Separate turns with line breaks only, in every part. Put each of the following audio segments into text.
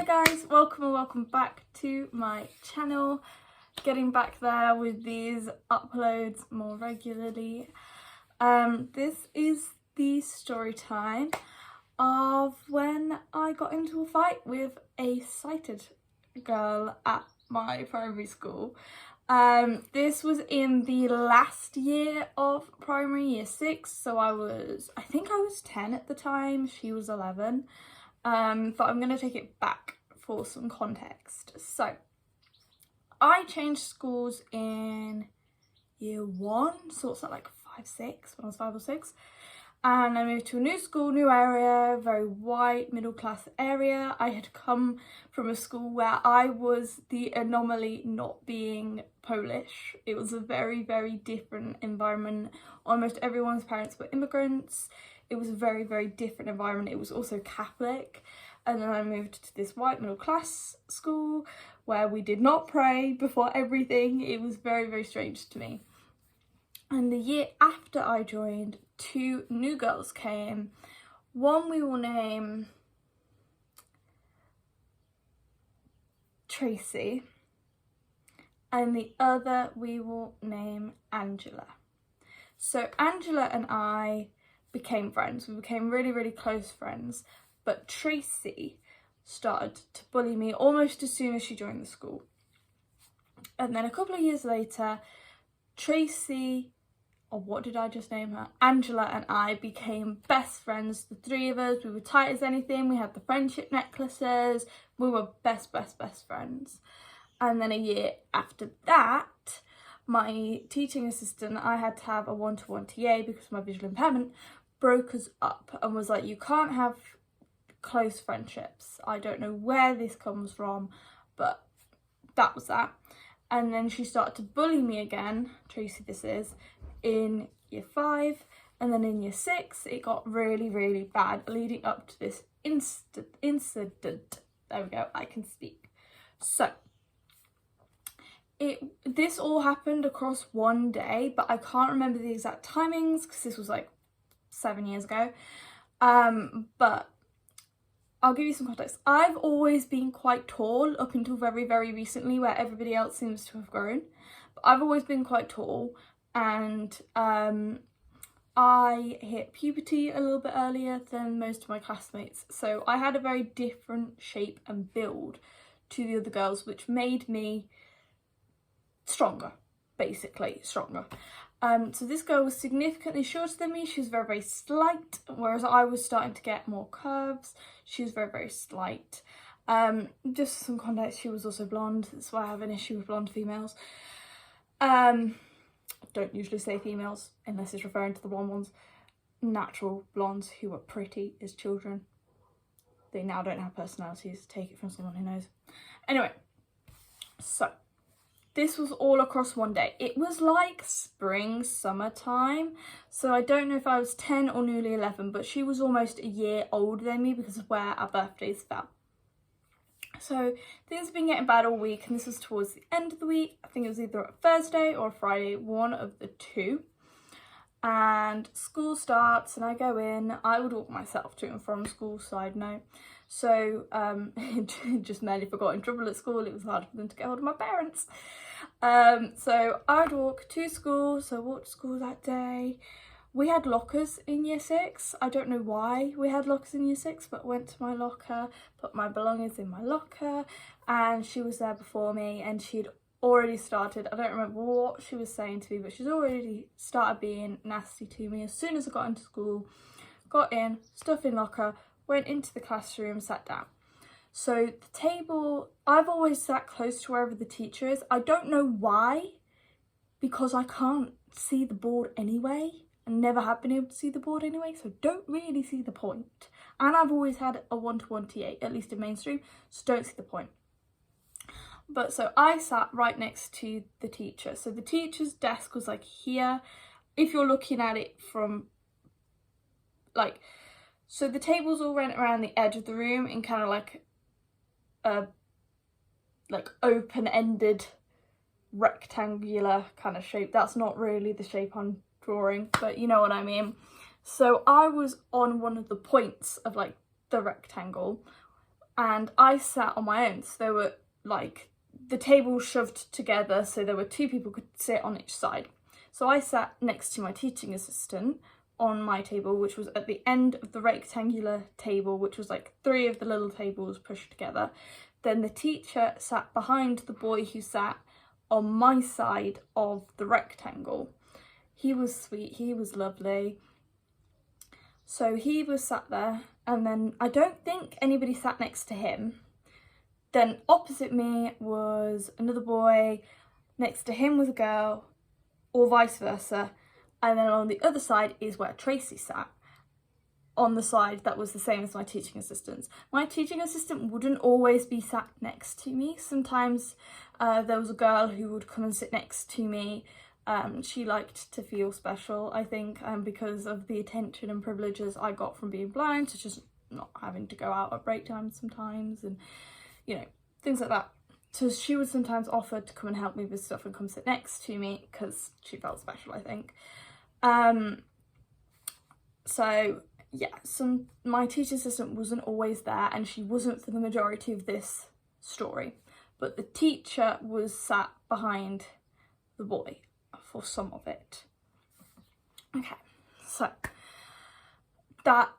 Hi guys, welcome and welcome back to my channel. Getting back there with these uploads more regularly. This is the story time of when I got into a fight with a sighted girl at my primary school. This was in the last year of primary, year 6, so I think I was 10 at the time, she was 11. But I'm going to take it back for some context. So, I changed schools in year 1, so it's like 5, 6, when I was 5 or 6. And I moved to a new school, new area, very white, middle class area. I had come from a school where I was the anomaly not being Polish. It was a very, very different environment. Almost everyone's parents were immigrants. It was a very, very different environment. It was also Catholic. And then I moved to this white middle class school where we did not pray before everything. It was very, very strange to me. And the year after I joined, 2 new girls came. One we will name Tracy, and the other we will name Angela. So Angela and I became friends. We became really, really close friends. But Tracy started to bully me almost as soon as she joined the school. And then a couple of years later, Tracy, or what did I just name her? Angela and I became best friends. The 3 of us, we were tight as anything. We had the friendship necklaces. We were best friends. And then a year after that, my teaching assistant, I had to have a one-to-one TA because of my visual impairment, broke us up and was like, you can't have close friendships. I don't know where this comes from, but that was that. And then she started to bully me again, Tracy this is, in year 5, and then in year 6 it got really, really bad leading up to this incident. There we go, I can speak. So this all happened across one day, but I can't remember the exact timings because this was like 7 years ago. But I'll give you some context. I've always been quite tall up until very, very recently, where everybody else seems to have grown. But I've always been quite tall, and I hit puberty a little bit earlier than most of my classmates. So I had a very different shape and build to the other girls, which made me stronger, basically stronger. So this girl was significantly shorter than me. She was very, very slight, whereas I was starting to get more curves. She was very, very slight. Just some context, she was also blonde. That's why I have an issue with blonde females. I don't usually say females unless it's referring to the blonde ones. Natural blondes who were pretty as children. They now don't have personalities. Take it from someone who knows. Anyway, so this was all across one day. It was like spring, summertime. So I don't know if I was 10 or newly 11, but she was almost a year older than me because of where our birthdays fell. So things have been getting bad all week, and this was towards the end of the week. I think it was either a Thursday or a Friday, one of the two. And school starts and I go in. I would walk myself to and from school, side note. So just merely forgot in trouble at school. It was hard for them to get hold of my parents. So I'd walk to school. So I walked to school that day. We had lockers in year 6. I don't know why we had lockers in year 6, but went to my locker, put my belongings in my locker, and she was there before me, and she'd already started, I don't remember what she was saying to me, but she's already started being nasty to me. As soon as I got into school, got in, stuff in locker, went into the classroom, sat down. So the table, I've always sat close to wherever the teacher is. I don't know why, because I can't see the board anyway. I never have been able to see the board anyway, so don't really see the point. And I've always had a one-to-one TA, at least in mainstream, so don't see the point. But so I sat right next to the teacher. So the teacher's desk was like here. If you're looking at it from like, so the tables all went around the edge of the room in kind of like a open-ended rectangular kind of shape. That's not really the shape I'm drawing, but you know what I mean. So I was on one of the points of like the rectangle, and I sat on my own. So there were like the table shoved together, so there were 2 people could sit on each side. So I sat next to my teaching assistant on my table, which was at the end of the rectangular table, which was like 3 of the little tables pushed together. Then the teacher sat behind the boy who sat on my side of the rectangle. He was sweet, he was lovely. So he was sat there, and then I don't think anybody sat next to him. Then opposite me was another boy, next to him was a girl, or vice versa. And then on the other side is where Tracy sat, on the side that was the same as my teaching assistant's. My teaching assistant wouldn't always be sat next to me. Sometimes there was a girl who would come and sit next to me. She liked to feel special, I think, because of the attention and privileges I got from being blind, such as not having to go out at break times sometimes, and, you know, things like that. So she would sometimes offer to come and help me with stuff and come sit next to me because she felt special, I think. So yeah, my teaching assistant wasn't always there, and she wasn't for the majority of this story, but the teacher was sat behind the boy for some of it. Okay, so that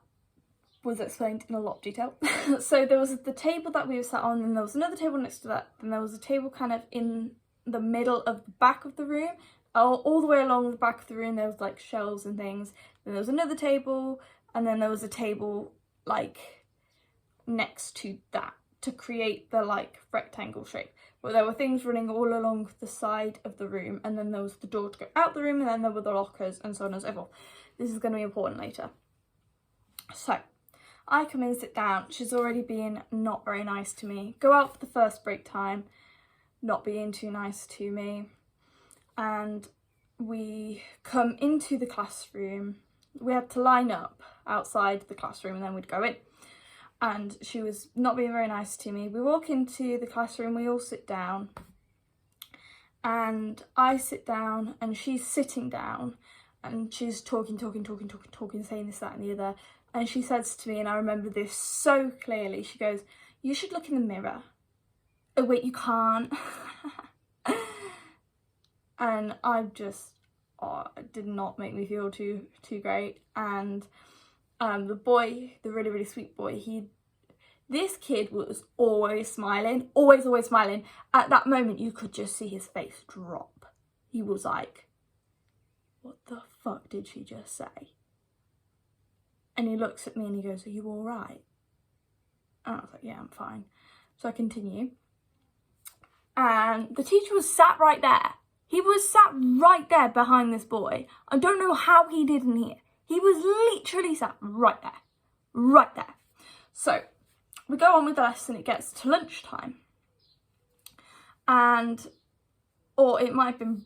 was explained in a lot of detail. So there was the table that we were sat on, and there was another table next to that, then there was a table kind of in the middle of the back of the room. All the way along the back of the room there was like shelves and things. Then there was another table, and then there was a table like next to that to create the like rectangle shape. But there were things running all along the side of the room, and then there was the door to go out the room, and then there were the lockers, and so on and so forth. This is going to be important later. So I come in, sit down. She's already been not very nice to me. Go out for the first break time, not being too nice to me. And we come into the classroom. We had to line up outside the classroom, and then we'd go in. And she was not being very nice to me. We walk into the classroom, we all sit down. And I sit down, and she's sitting down. And she's talking, saying this, that and the other. And she says to me, and I remember this so clearly, she goes, "You should look in the mirror." Oh wait, you can't. And I just, it did not make me feel too great. And the boy, the really, really sweet boy, this kid was always smiling, always smiling. At that moment, you could just see his face drop. He was like, "What the fuck did she just say?" And he looks at me and he goes, "Are you all right?" And I was like, "Yeah, I'm fine." So I continue. And the teacher was sat right there. He was sat right there behind this boy. I don't know how he didn't hear. He was literally sat right there. So we go on with the lesson. It gets to lunchtime. Or it might have been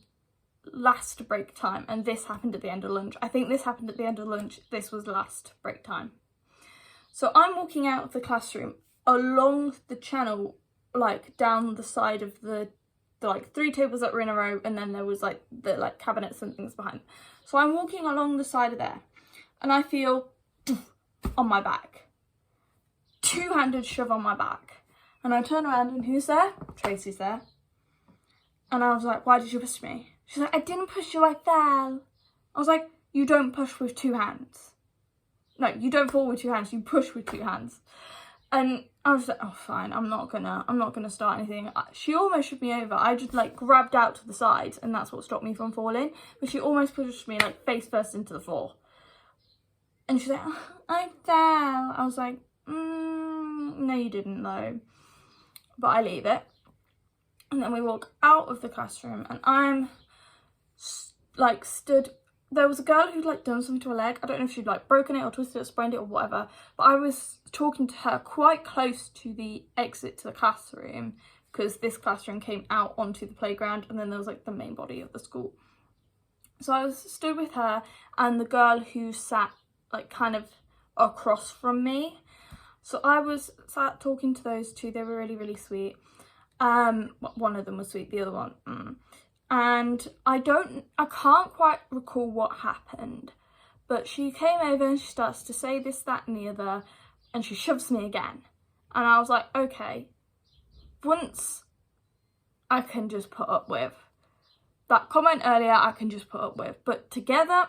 last break time, and this happened at the end of lunch. I think this happened at the end of lunch. This was last break time. So I'm walking out of the classroom along the channel, like down the side of the like 3 tables that were in a row, and then there was like the like cabinets and things behind. So I'm walking along the side of there, and I feel on my back, 2-handed shove on my back, and I turn around, and who's there? Tracy's there. And I was like, "Why did you push me?" She's like, "I didn't push you, I fell." I was like, "You don't push with 2 hands. No, you don't fall with 2 hands, you push with 2 hands." And I was like, "Oh, fine, I'm not gonna start anything." She almost shoved me over. I just like grabbed out to the side, and that's what stopped me from falling. But she almost pushed me like face first into the floor. And she's like, "Oh, I fell." I was like, "No, you didn't though." But I leave it. And then we walk out of the classroom, and I'm like stood. There was a girl who'd like done something to her leg. I don't know if she'd like broken it or twisted it or sprained it or whatever, but I was talking to her quite close to the exit to the classroom, because this classroom came out onto the playground, and then there was like the main body of the school. So I was stood with her and the girl who sat like kind of across from me. So I was sat talking to those 2. They were really, really sweet. One of them was sweet, the other one and I can't quite recall what happened, but she came over and she starts to say this, that and the other, and she shoves me again. And I was like, okay, once I can just put up with. That comment earlier I can just put up with. But together,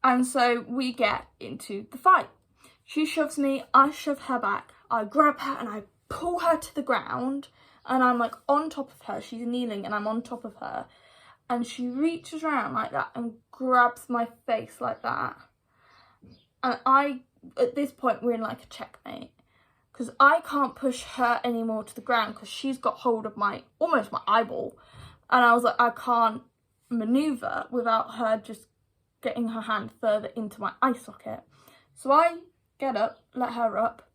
And so we get into the fight. She shoves me, I shove her back. I grab her and I pull her to the ground. And I'm like on top of her. She's kneeling and I'm on top of her. And she reaches around like that and grabs my face like that. And at this point, we're in like a checkmate. Because I can't push her anymore to the ground because she's got hold of almost my eyeball. And I was like, I can't maneuver without her just getting her hand further into my eye socket. So I get up, let her up,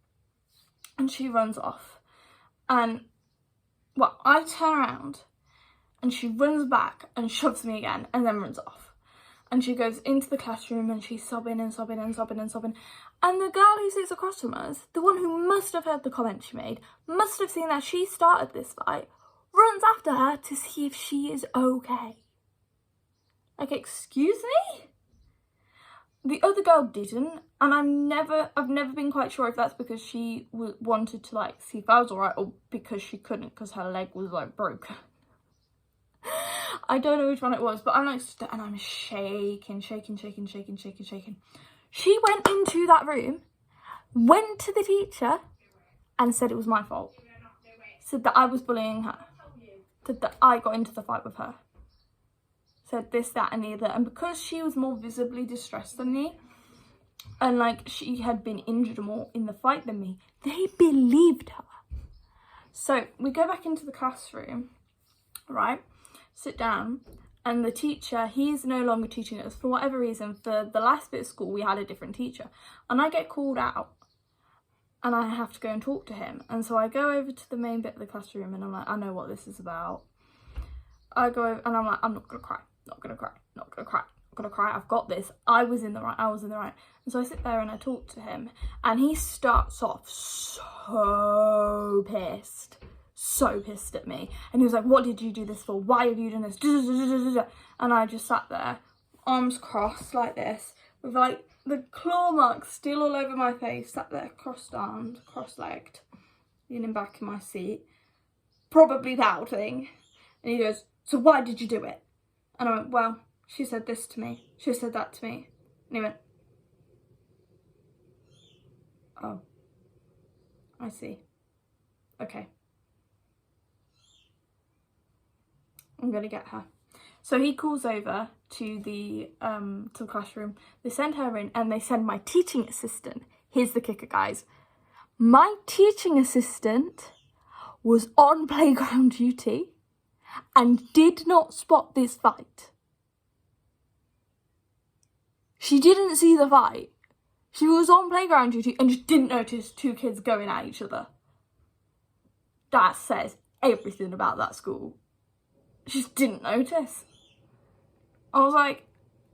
and she runs off. And, well, I turn around and she runs back and shoves me again and then runs off. And she goes into the classroom and she's sobbing and sobbing and sobbing and sobbing. And the girl who sits across from us, the one who must have heard the comment she made, must have seen that she started this fight, runs after her to see if she is okay. Like, excuse me? The other girl didn't, and I've never been quite sure if that's because she wanted to like see if I was alright or because she couldn't because her leg was like broken. I don't know which one it was, but I'm like, and I'm shaking. She went into that room, went to the teacher, and said it was my fault. Said that I was bullying her. Said that I got into the fight with her. Said this, that, and the other. And because she was more visibly distressed than me, and like she had been injured more in the fight than me, they believed her. So we go back into the classroom, right? Sit down, and the teacher, he's no longer teaching us for whatever reason. For the last bit of school, we had a different teacher, and I get called out, and I have to go and talk to him. And so I go over to the main bit of the classroom, and I'm like, I know what this is about. I go over, and I'm like, I'm not gonna cry, not gonna cry, not gonna cry, not gonna cry. I've got this. I was in the right. And so I sit there and I talk to him, and he starts off so pissed at me, and he was like, what did you do this for? Why have you done this? And I just sat there, arms crossed like this, with like the claw marks still all over my face, sat there crossed armed, cross-legged, leaning back in my seat, probably pouting. And he goes, so why did you do it? And I went, well, she said this to me, she said that to me. And he went, oh, I see, okay, I'm gonna get her. So he calls over to the classroom. They send her in, and they send my teaching assistant. Here's the kicker, guys. My teaching assistant was on playground duty and did not spot this fight. She didn't see the fight. She was on playground duty and just didn't notice two kids going at each other. That says everything about that school. Just didn't notice. I was like,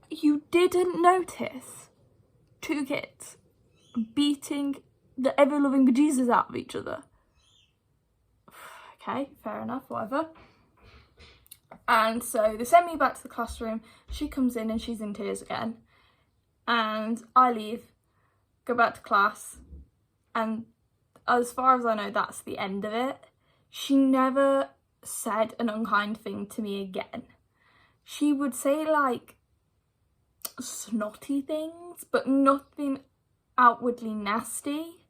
you didn't notice two kids beating the ever-loving bejesus out of each other? Okay, fair enough, whatever. And so they send me back to the classroom. She comes in and she's in tears again. And I leave, go back to class. And as far as I know, that's the end of it. She never said an unkind thing to me again. She would say like snotty things, but nothing outwardly nasty.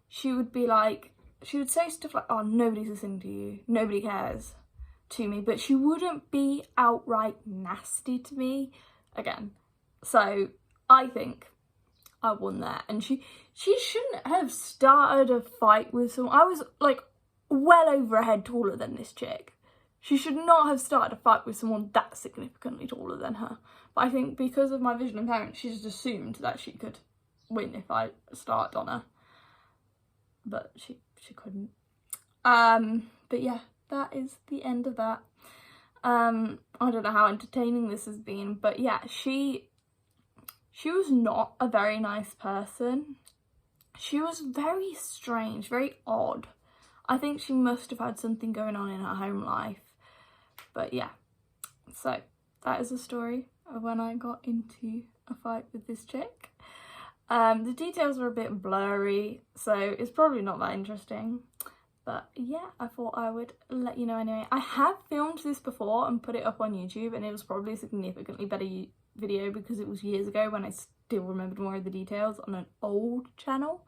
She would say stuff like, oh, nobody's listening to you, nobody cares, to me, but she wouldn't be outright nasty to me again. So I think I won there, and she shouldn't have started a fight with someone. I was like well over a head taller than this chick. She should not have started a fight with someone that significantly taller than her. But I think because of my vision impairment, she just assumed that she could win if I started on her. But she couldn't. But yeah, that is the end of that. I don't know how entertaining this has been, but yeah, she was not a very nice person. She was very strange, very odd. I think she must have had something going on in her home life. But yeah, so that is the story of when I got into a fight with this chick. The details are a bit blurry, so it's probably not that interesting. But yeah, I thought I would let you know anyway. I have filmed this before and put it up on YouTube, and it was probably a significantly better video because it was years ago when I still remembered more of the details on an old channel.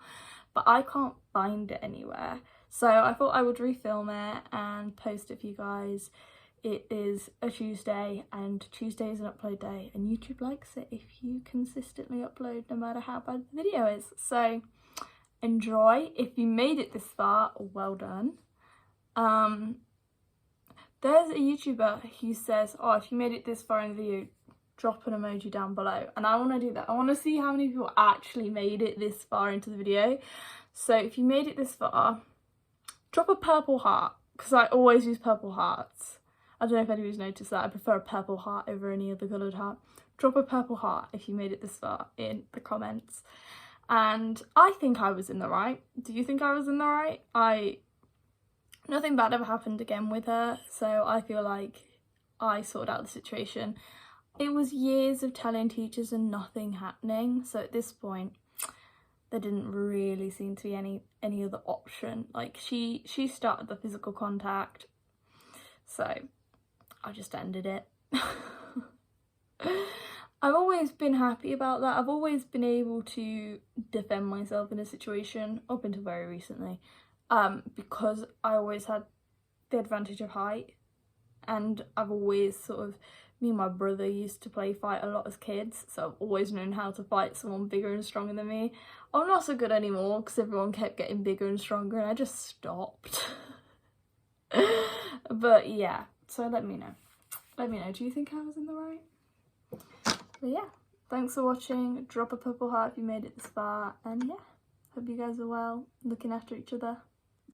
But I can't find it anywhere. So I thought I would refilm it and post it for you guys. It is a Tuesday, and Tuesday is an upload day, and YouTube likes it if you consistently upload no matter how bad the video is. So enjoy. If you made it this far, well done. There's a YouTuber who says, oh, if you made it this far in the video, drop an emoji down below, and I want to do that. I want to see how many people actually made it this far into the video. So if you made it this far, drop a purple heart, because I always use purple hearts. I don't know if anybody's noticed that. I prefer a purple heart over any other coloured heart. Drop a purple heart if you made it this far in the comments. And I think I was in the right. Do you think I was in the right? Nothing bad ever happened again with her, so I feel like I sorted out the situation. It was years of telling teachers and nothing happening, so at this point there didn't really seem to be any other option. Like she started the physical contact, so I just ended it. I've always been happy about that. I've always been able to defend myself in a situation up until very recently, because I always had the advantage of height, and I've always me and my brother used to play fight a lot as kids, so I've always known how to fight someone bigger and stronger than me. I'm not so good anymore because everyone kept getting bigger and stronger and I just stopped. But yeah, so let me know. Do you think I was in the right? But yeah, thanks for watching. Drop a purple heart if you made it this far, and yeah, hope you guys are well, looking after each other.